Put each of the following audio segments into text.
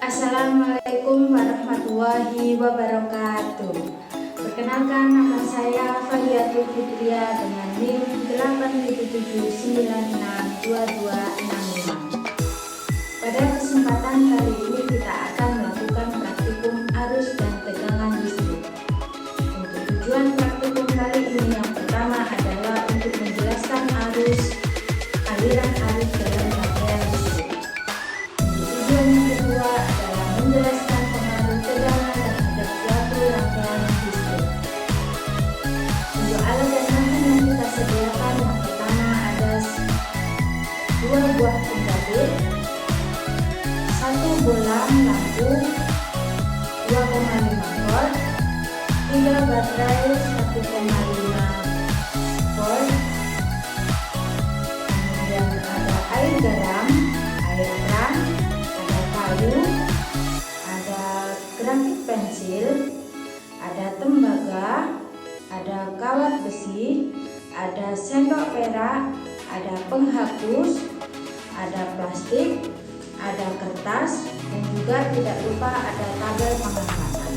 Assalamualaikum warahmatullahi wabarakatuh. Perkenalkan, nama saya Fadiatul Fitria dengan NIM 877962265. Pada kesempatan kali ini kita akan melakukan praktikum arus dan tegangan listrik. Untuk tujuan praktikum kali ini yang pertama adalah untuk menjelaskan aliran arus dalam rangkaian listrik. Tujuan yang kedua adalah menjelaskan pengaruh tegangan terhadap suatu rangkaian listrik. Untuk alat dan bahan yang kita sediakan, yang pertama ada 2 buah penjahit, 1 bolang lampu 2,5 volt, 3 baterai 1,5 volt, kemudian ada air garam, air keran, ada kayu, ada grafit pensil, ada tembaga, ada kawat besi, ada sendok perak, ada penghapus, ada plastik, ada kertas, dan juga tidak lupa ada tabel pengamatan.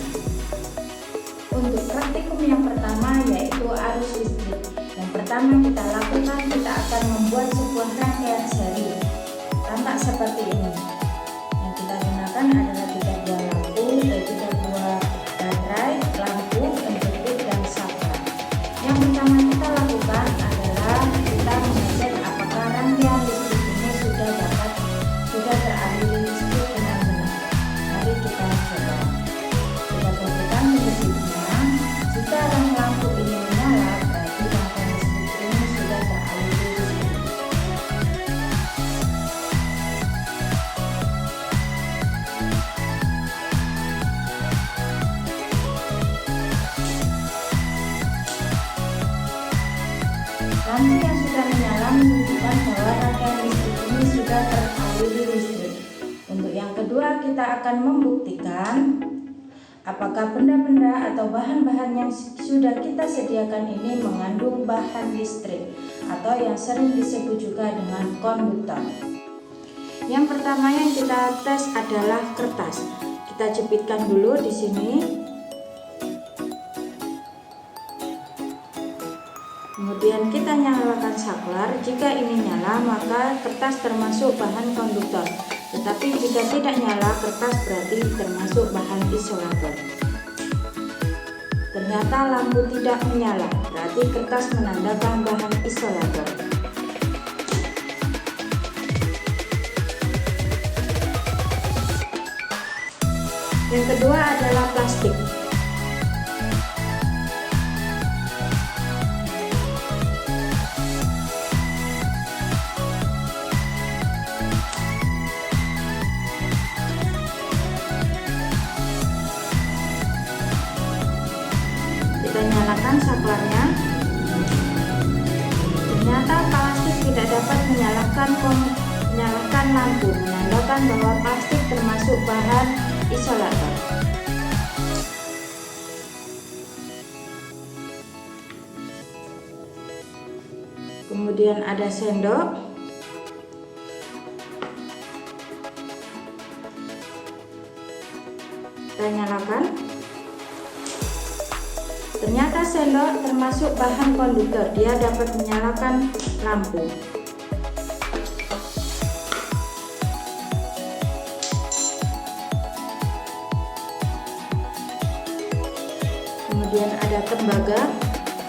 Untuk praktikum yang pertama yaitu arus listrik. Yang pertama kita lakukan, kita akan membuat sebuah rangkaian seri tampak seperti ini. Yang kita gunakan adalah 3 buah lampu, 3 buah baterai, lampu, penjepit, dan saklar. Yang pertama kita lakukan adalah kita mengecek apakah rangkaian listrik ini sudah teraliri listrik benar-benar. Mari kita coba. Kita temukan penjepitnya. Jika lampu ini menyala, berarti rangkaian listrik ini sudah teraliri listrik. Lampu yang sudah menyala menunjukkan bahwa rangkaian listrik ini sudah teraliri listrik. Untuk yang kedua, kita akan membuktikan apakah benda-benda atau bahan-bahan yang sudah kita sediakan ini mengandung bahan listrik atau yang sering disebut juga dengan konduktor. Yang pertama yang kita tes adalah kertas. Kita jepitkan dulu di sini. Kemudian kita nyalakan saklar. Jika ini nyala, maka kertas termasuk bahan konduktor. Tetapi jika tidak nyala, kertas berarti termasuk bahan isolator. Ternyata lampu tidak menyala, berarti kertas menandakan bahan isolator. Yang kedua adalah plastik. Kita nyalakan saklarnya. Ternyata plastik tidak dapat menyalakan lampu, menandakan bahwa plastik termasuk bahan isolator. Kemudian ada sendok. Kita nyalakan. Ternyata sendok termasuk bahan konduktor, dia dapat menyalakan lampu. Kemudian ada tembaga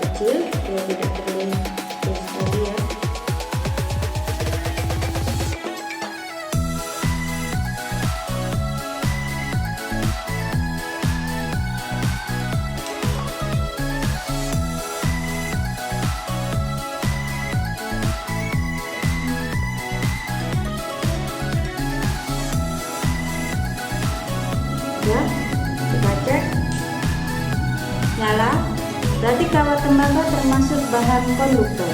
kecil, dia tidak terlihat sekali ya. Ya, kita cek nyala, berarti kawat tembaga termasuk bahan konduktor.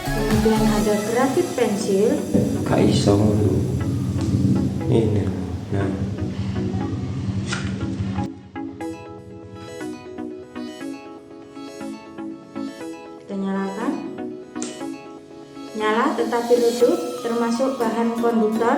Kemudian ada grafit pensil. Kak Isong ini, nah kita nyalakan. nyala tetapi redup, termasuk bahan konduktor.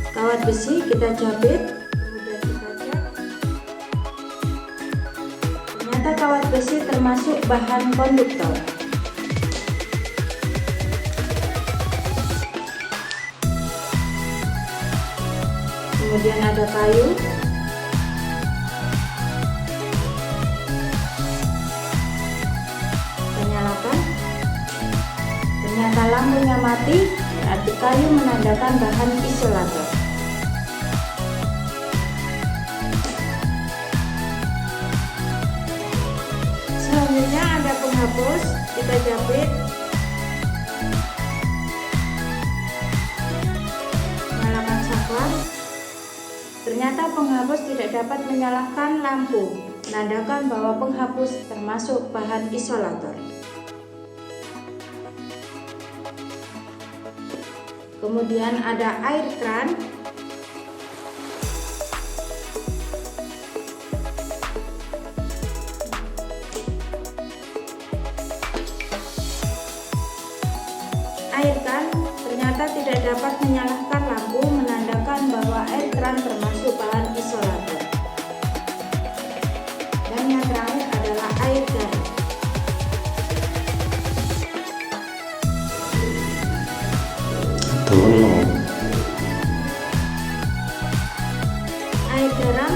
Kawat besi kita jepit, kemudian kita cek. Ternyata kawat besi termasuk bahan konduktor. Kemudian ada kayu, kita nyalakan. Ternyata lampunya mati, berarti kayu menandakan bahan isolator. Selanjutnya ada penghapus, kita jepit, nyalakan saklar. Ternyata penghapus tidak dapat menyalakan lampu, menandakan bahwa penghapus termasuk bahan isolator. Kemudian ada air kran. Air kran ternyata tidak dapat menyalakan lampu, menandakan bahwa air kran termasuk bahan isolator. Dan yang terakhir adalah air garam. Air garam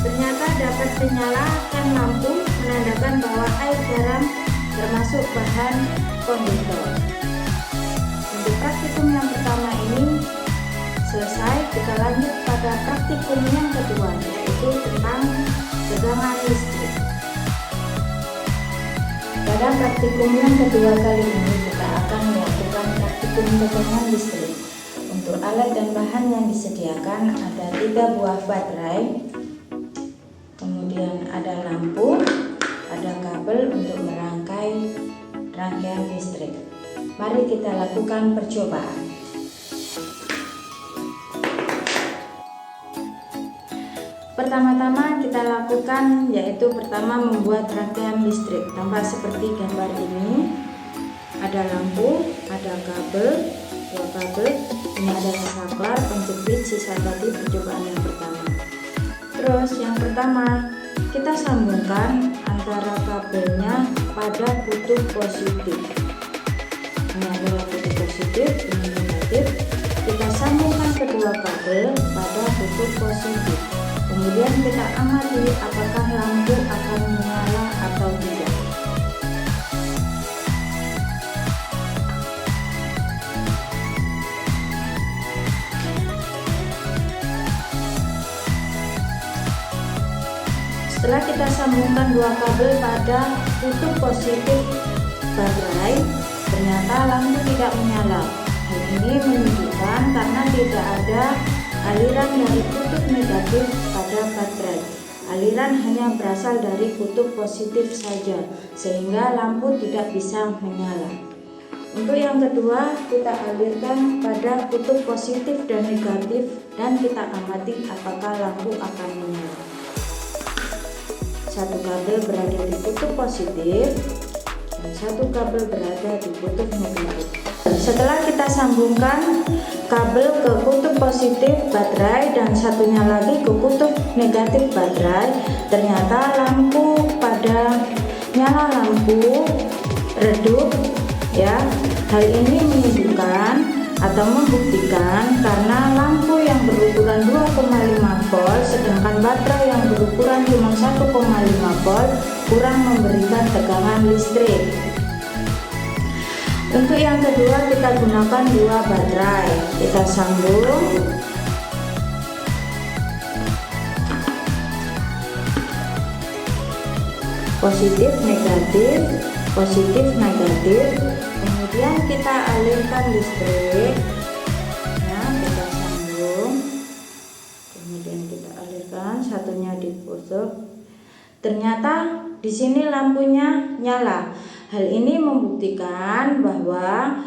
ternyata dapat menyalakan lampu, menandakan bahwa air garam termasuk bahan konduktor. Untuk praktikum yang pertama ini selesai, kita lanjut pada praktikum yang kedua, yaitu tentang tegangan listrik. Pada praktikum yang kedua kali ini kita akan melakukan praktikum tegangan listrik. Untuk alat dan bahan yang disediakan ada 3 buah baterai, kemudian ada lampu, ada kabel untuk merangkai rangkaian listrik. Mari kita lakukan percobaan. Pertama-tama kita lakukan yaitu pertama membuat rangkaian listrik. Tampak seperti gambar ini. Ada lampu, ada kabel, 2 kabel, ini ada saklar, penjepit, sisa tadi percobaan yang pertama. Terus yang pertama kita sambungkan antara kabelnya pada kutub positif. Ini adalah kutub positif, ini negatif. Kita sambungkan kedua kabel pada kutub positif. Kemudian kita amati apakah lampu akan menyala atau tidak. Setelah kita sambungkan 2 kabel pada kutub positif baterai, ternyata lampu tidak menyala. Hal ini menunjukkan karena tidak ada aliran dari kutub negatif pada baterai. Aliran hanya berasal dari kutub positif saja, sehingga lampu tidak bisa menyala. Untuk yang kedua, kita alirkan pada kutub positif dan negatif dan kita amati apakah lampu akan menyala. 1 kabel berada di kutub positif dan 1 kabel berada di kutub negatif. Setelah kita sambungkan kabel ke kutub positif baterai dan satunya lagi ke kutub negatif baterai, ternyata lampu pada nyala lampu redup ya. Hal ini menunjukkan atau membuktikan karena lampu yang berukuran 2,5 volt sedangkan baterai yang berukuran cuma 1,5 volt kurang memberikan tegangan listrik. Untuk yang kedua kita gunakan 2 baterai, kita sambung positif negatif, kemudian kita alirkan listrik ya, kita sambung, kemudian kita alirkan, satunya ditusuk. Ternyata di sini lampunya nyala. Hal ini membuktikan bahwa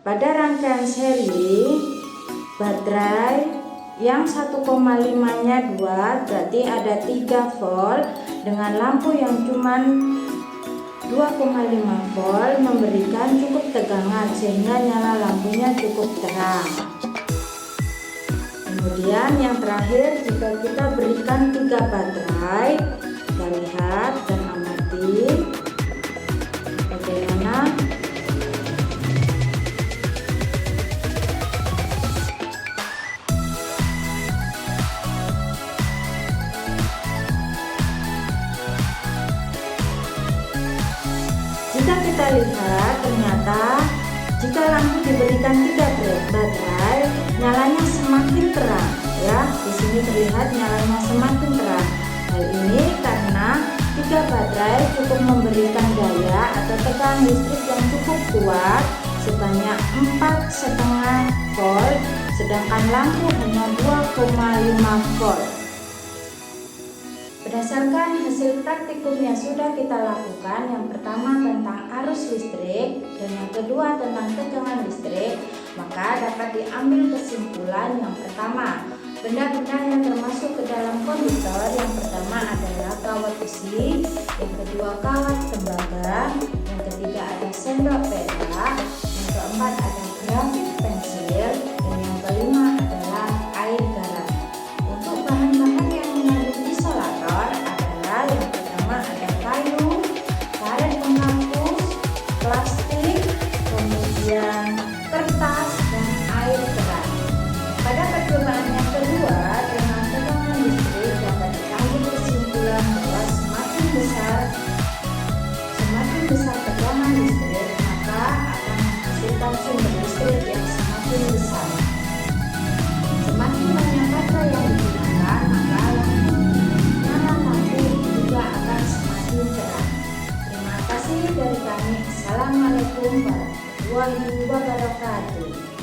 pada rangkaian seri baterai yang 1,5-nya 2 berarti ada 3 volt dengan lampu yang cuman 2,5 volt memberikan cukup tegangan sehingga nyala lampunya cukup terang. Kemudian yang terakhir, jika kita berikan 3 baterai, kita lihat dan amati bagaimana jika kita lihat, ternyata jika lampu diberikan 3 baterai, nyalanya semakin terang ya. Di sini terlihat nyalanya semakin terang. Hal ini karena 3 baterai cukup memberikan daya atau tegangan listrik yang cukup kuat sebanyak 4,5 volt, sedangkan lampu hanya 2,5 volt. Berdasarkan hasil praktikum yang sudah kita lakukan, yang pertama tentang arus listrik dan yang kedua tentang tegangan listrik, maka dapat diambil kesimpulan yang pertama, benda-benda yang termasuk ke dalam konduktor yang pertama adalah kawat besi, yang kedua kawat tembaga, yang ketiga ada sendok perak, yang keempat ada grafit pensil, dan yang kelima adalah air garam. Untuk bahan-bahan yang mengandung isolator adalah yang pertama ada kayu, karet penghapus, plastik, kemudian kertas, dan air keras. Pada percobaan yang kedua dengan tegangan listrik dapat diambil kesimpulan bahwa semakin besar tegangan listrik maka akan menghasilkan sumber listrik yang semakin besar. Semakin banyak baterai yang digunakan maka nyala lampu juga akan semakin terang. Terima kasih dari kami. Assalamualaikum warahmatullahi wabarakatuh.